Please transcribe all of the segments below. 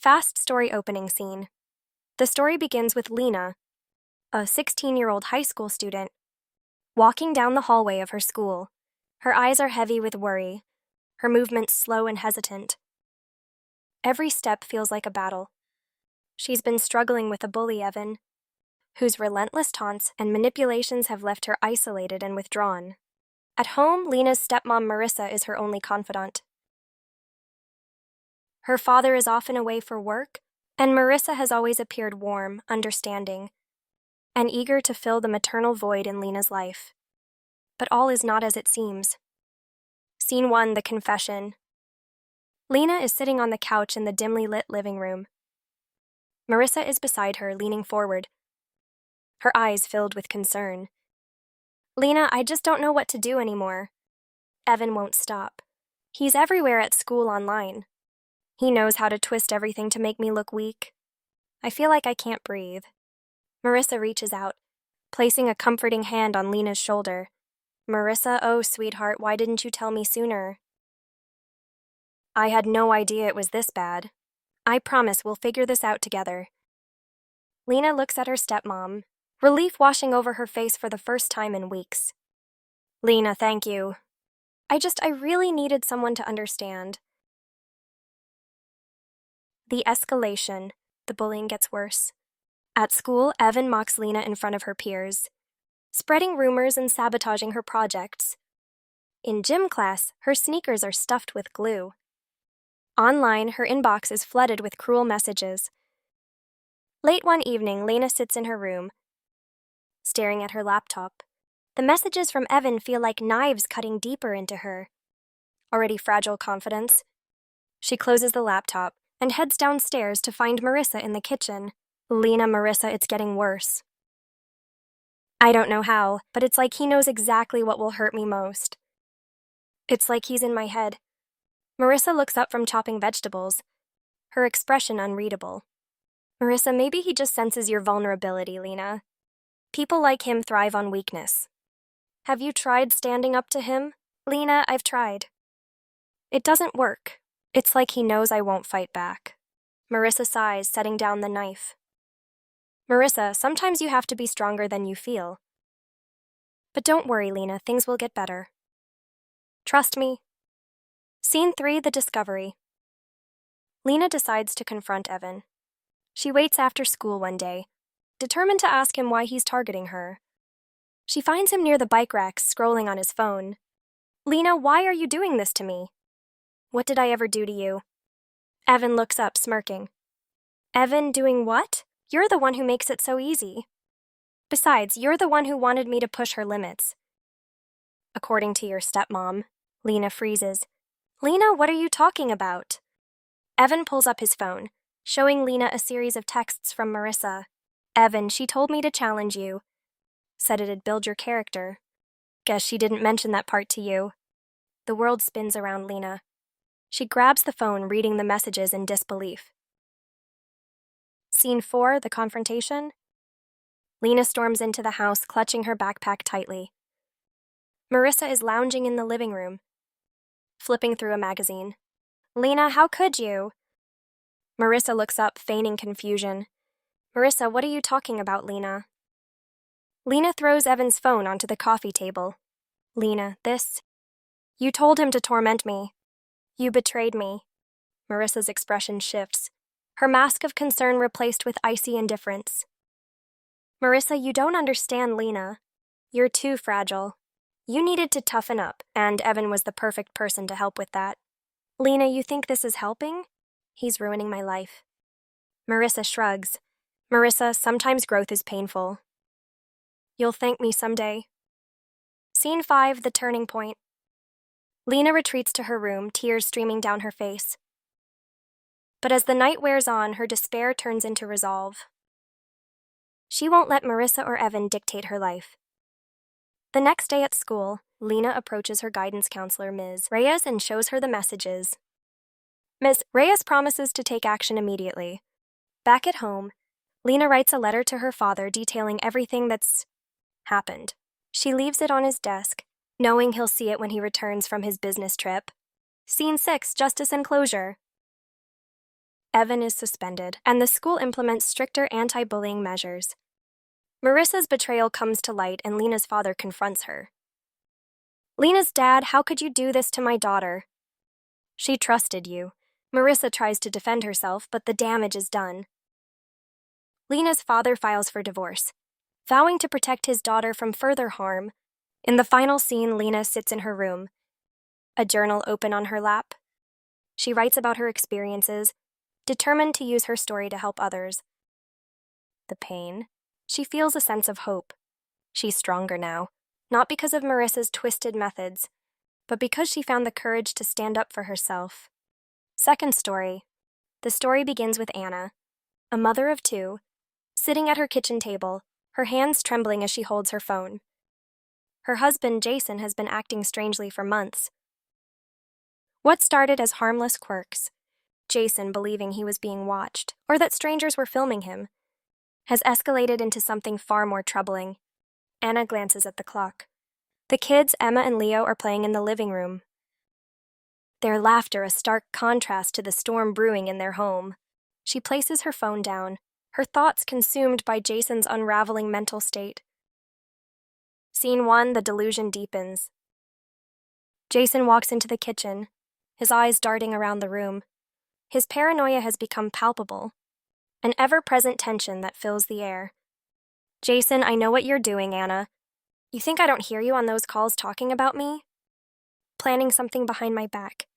Fast story opening scene. The story begins with Lena, a 16-year-old high school student, walking down the hallway of her school. Her eyes are heavy with worry, her movements slow and hesitant. Every step feels like a battle. She's been struggling with a bully, Evan, whose relentless taunts and manipulations have left her isolated and withdrawn. At home, Lena's stepmom Marissa is her only confidant. Her father is often away for work, and Marissa has always appeared warm, understanding, and eager to fill the maternal void in Lena's life. But all is not as it seems. Scene 1, the confession. Lena is sitting on the couch in the dimly lit living room. Marissa is beside her, leaning forward, her eyes filled with concern. Lena, I just don't know what to do anymore. Evan won't stop. He's everywhere at school online. He knows how to twist everything to make me look weak. I feel like I can't breathe. Marissa reaches out, placing a comforting hand on Lena's shoulder. Marissa, oh, sweetheart, why didn't you tell me sooner? I had no idea it was this bad. I promise we'll figure this out together. Lena looks at her stepmom, relief washing over her face for the first time in weeks. Lena, thank you. I really needed someone to understand. The escalation. The bullying gets worse. At school, Evan mocks Lena in front of her peers, spreading rumors and sabotaging her projects. In gym class, her sneakers are stuffed with glue. Online, her inbox is flooded with cruel messages. Late one evening, Lena sits in her room, staring at her laptop. The messages from Evan feel like knives cutting deeper into her already fragile confidence. She closes the laptop and heads downstairs to find Marissa in the kitchen. Lena, Marissa, it's getting worse. I don't know how, but it's like he knows exactly what will hurt me most. It's like he's in my head. Marissa looks up from chopping vegetables, her expression unreadable. Marissa, maybe he just senses your vulnerability, Lena. People like him thrive on weakness. Have you tried standing up to him? Lena, I've tried. It doesn't work. It's like he knows I won't fight back. Marissa sighs, setting down the knife. Marissa, sometimes you have to be stronger than you feel. But don't worry, Lena, things will get better. Trust me. Scene 3, the discovery. Lena decides to confront Evan. She waits after school one day, determined to ask him why he's targeting her. She finds him near the bike racks, scrolling on his phone. Lena, why are you doing this to me? What did I ever do to you? Evan looks up, smirking. Evan, doing what? You're the one who makes it so easy. Besides, you're the one who wanted me to push her limits. According to your stepmom. Lena freezes. Lena, what are you talking about? Evan pulls up his phone, showing Lena a series of texts from Marissa. Evan, she told me to challenge you. Said it'd build your character. Guess she didn't mention that part to you. The world spins around Lena. She grabs the phone, reading the messages in disbelief. Scene 4, the confrontation. Lena storms into the house, clutching her backpack tightly. Marissa is lounging in the living room, flipping through a magazine. Lena, how could you? Marissa looks up, feigning confusion. Marissa, what are you talking about, Lena? Lena throws Evan's phone onto the coffee table. Lena, this. You told him to torment me. You betrayed me. Marissa's expression shifts, her mask of concern replaced with icy indifference. Marissa, you don't understand Lena. You're too fragile. You needed to toughen up, and Evan was the perfect person to help with that. Lena, you think this is helping? He's ruining my life. Marissa shrugs. Marissa, sometimes growth is painful. You'll thank me someday. Scene 5, the turning point. Lena retreats to her room, tears streaming down her face. But as the night wears on, her despair turns into resolve. She won't let Marissa or Evan dictate her life. The next day at school, Lena approaches her guidance counselor, Ms. Reyes, and shows her the messages. Ms. Reyes promises to take action immediately. Back at home, Lena writes a letter to her father detailing everything that's happened. She leaves it on his desk, knowing he'll see it when he returns from his business trip. Scene 6, justice and closure. Evan is suspended, and the school implements stricter anti-bullying measures. Marissa's betrayal comes to light, and Lena's father confronts her. Lena's dad, how could you do this to my daughter? She trusted you. Marissa tries to defend herself, but the damage is done. Lena's father files for divorce, vowing to protect his daughter from further harm. In the final scene, Lena sits in her room, a journal open on her lap. She writes about her experiences, determined to use her story to help others. The pain. She feels a sense of hope. She's stronger now, not because of Marissa's twisted methods, but because she found the courage to stand up for herself. Second story. The story begins with Anna, a mother of two, sitting at her kitchen table, her hands trembling as she holds her phone. Her husband, Jason, has been acting strangely for months. What started as harmless quirks, Jason believing he was being watched, or that strangers were filming him, has escalated into something far more troubling. Anna glances at the clock. The kids, Emma and Leo, are playing in the living room. Their laughter a stark contrast to the storm brewing in their home. She places her phone down, her thoughts consumed by Jason's unraveling mental state. Scene 1, the delusion deepens. Jason walks into the kitchen, his eyes darting around the room. His paranoia has become palpable, an ever-present tension that fills the air. Jason, I know what you're doing, Anna. You think I don't hear you on those calls talking about me? Planning something behind my back.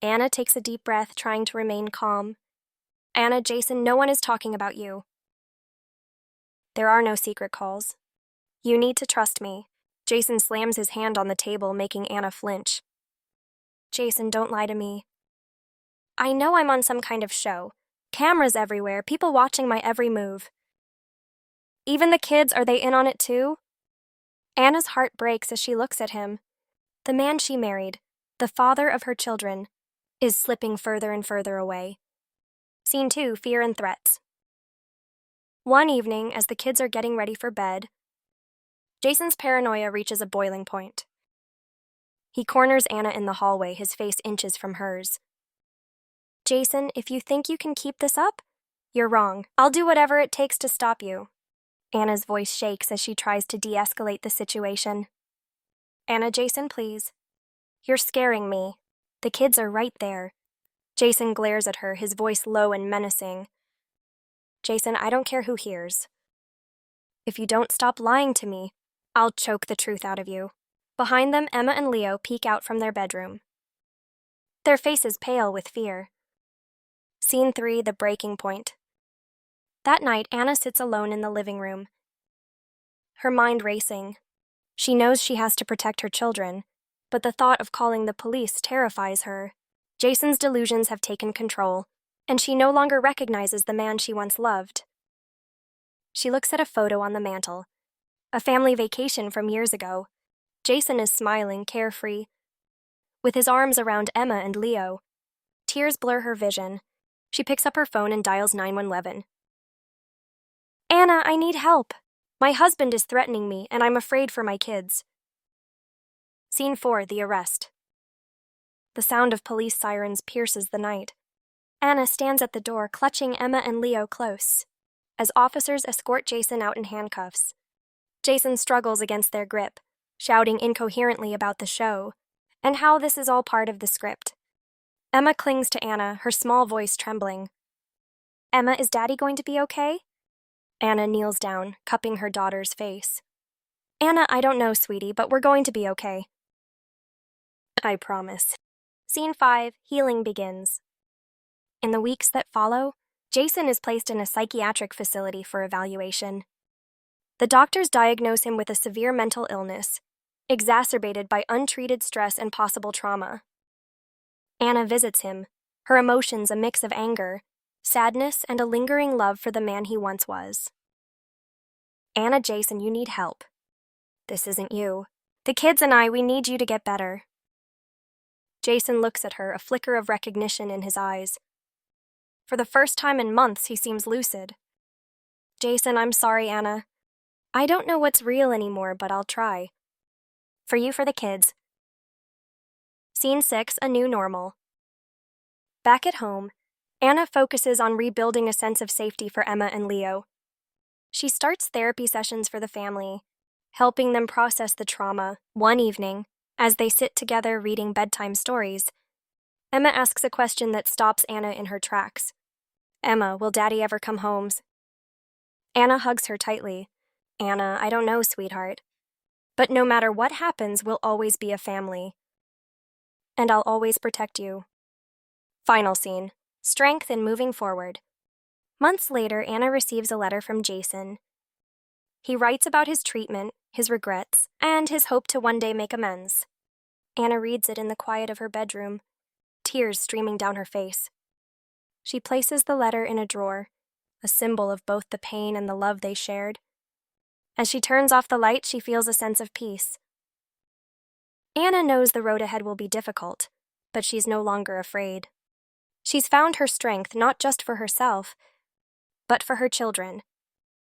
Anna takes a deep breath, trying to remain calm. Anna, Jason, no one is talking about you. There are no secret calls. You need to trust me. Jason slams his hand on the table, making Anna flinch. Jason, don't lie to me. I know I'm on some kind of show. Cameras everywhere, people watching my every move. Even the kids, are they in on it too? Anna's heart breaks as she looks at him. The man she married, the father of her children, is slipping further and further away. Scene 2, fear and threats. One evening, as the kids are getting ready for bed, Jason's paranoia reaches a boiling point. He corners Anna in the hallway, his face inches from hers. Jason, if you think you can keep this up, you're wrong. I'll do whatever it takes to stop you. Anna's voice shakes as she tries to de-escalate the situation. Anna, Jason, please. You're scaring me. The kids are right there. Jason glares at her, his voice low and menacing. Jason, I don't care who hears. If you don't stop lying to me, I'll choke the truth out of you. Behind them, Emma and Leo peek out from their bedroom, their faces pale with fear. Scene 3, the breaking point. That night, Anna sits alone in the living room, her mind racing. She knows she has to protect her children, but the thought of calling the police terrifies her. Jason's delusions have taken control, and she no longer recognizes the man she once loved. She looks at a photo on the mantel, a family vacation from years ago. Jason is smiling, carefree, with his arms around Emma and Leo. Tears blur her vision. She picks up her phone and dials 911. Anna, I need help. My husband is threatening me, and I'm afraid for my kids. Scene 4, the arrest. The sound of police sirens pierces the night. Anna stands at the door, clutching Emma and Leo close, as officers escort Jason out in handcuffs. Jason struggles against their grip, shouting incoherently about the show, and how this is all part of the script. Emma clings to Anna, her small voice trembling. Emma, is Daddy going to be okay? Anna kneels down, cupping her daughter's face. Anna, I don't know, sweetie, but we're going to be okay. I promise. Scene 5, healing begins. In the weeks that follow, Jason is placed in a psychiatric facility for evaluation. The doctors diagnose him with a severe mental illness, exacerbated by untreated stress and possible trauma. Anna visits him, her emotions a mix of anger, sadness, and a lingering love for the man he once was. Anna, Jason, you need help. This isn't you. The kids and I, we need you to get better. Jason looks at her, a flicker of recognition in his eyes. For the first time in months, he seems lucid. Jason, I'm sorry, Anna. I don't know what's real anymore, but I'll try. For you, for the kids. Scene 6, a new normal. Back at home, Anna focuses on rebuilding a sense of safety for Emma and Leo. She starts therapy sessions for the family, helping them process the trauma. One evening, as they sit together reading bedtime stories, Emma asks a question that stops Anna in her tracks. Emma, will Daddy ever come home? Anna hugs her tightly. Anna, I don't know, sweetheart. But no matter what happens, we'll always be a family. And I'll always protect you. Final scene. Strength in moving forward. Months later, Anna receives a letter from Jason. He writes about his treatment, his regrets, and his hope to one day make amends. Anna reads it in the quiet of her bedroom, tears streaming down her face. She places the letter in a drawer, a symbol of both the pain and the love they shared. As she turns off the light, she feels a sense of peace. Anna knows the road ahead will be difficult, but she's no longer afraid. She's found her strength not just for herself, but for her children.